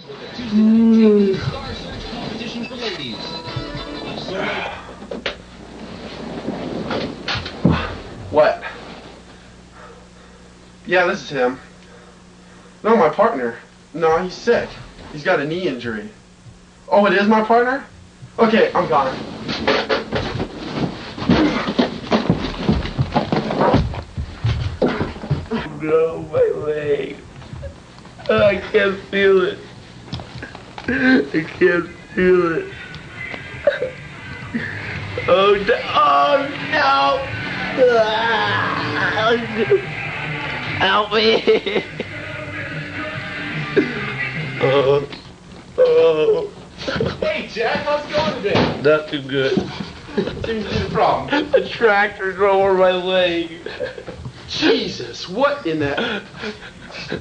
Star Search competition for ladies. What? Yeah, this is him. No, my partner. No, he's sick. He's got a knee injury. Oh, it is my partner? Okay, I'm gone. No, my leg. I can't feel it. I can't feel it. Oh no! Oh no! Help me! Oh. Hey, Jack, how's it going today? Not too good. Seems to be the problem. The tractor's over my leg. Jesus, what in that?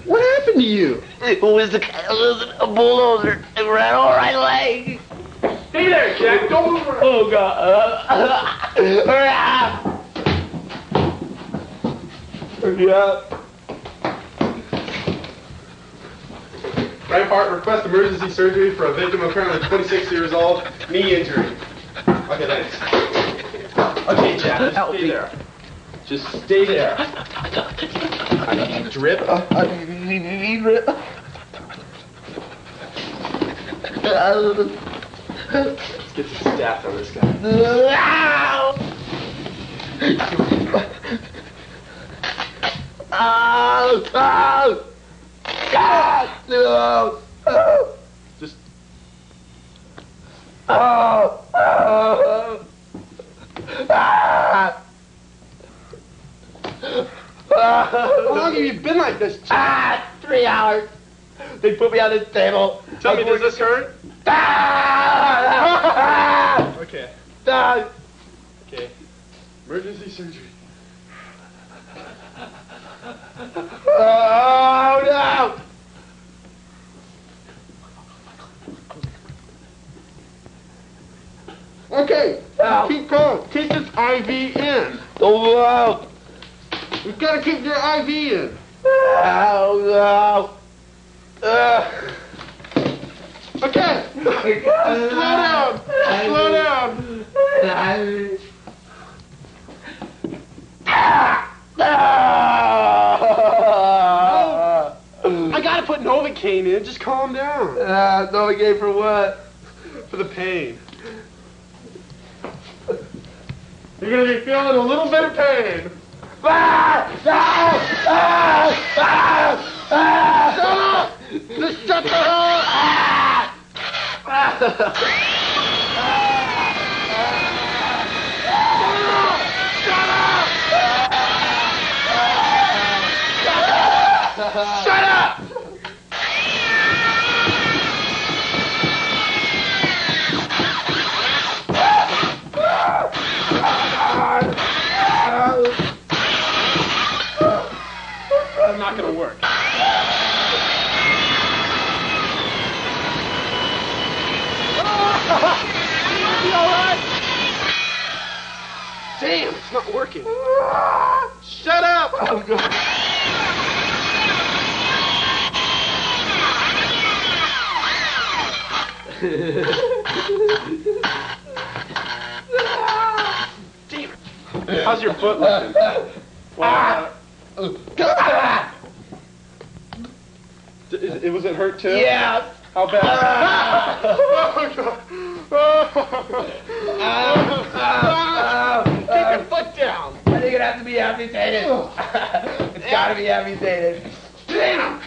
What happened to you? It was a bulldozer. It ran over my leg. Stay there, Jack. Don't move around. Oh God. Hurry up. Right part, request emergency surgery for a victim apparently 26 years old, knee injury. Okay, thanks. Okay, Jack, just stay there. Just stay there. I need drip. I need drip. Let's get some stats on this guy. Just. How long have you been like this, Jack? 3 hours. They put me on this table. Tell me, does this hurt? Okay. Okay. Emergency surgery. Oh no! Okay. Ow. Keep going. Keep this IV in. Oh no! You've got to keep your IV in. Oh no! Okay. Slow down. Slow down. I gotta put Novocaine in. Just calm down. Novocaine for what? For the pain. You're gonna be feeling a little bit of pain. Shut up! Just shut the hell up! Shut up! That's not gonna work. You alright? Damn, it's not working. Shut up! Oh, God. Damn. How's your foot looking? Was it hurt too? Yeah. How bad? Keep your foot down. I think it has to be amputated. It's gotta be amputated. Damn!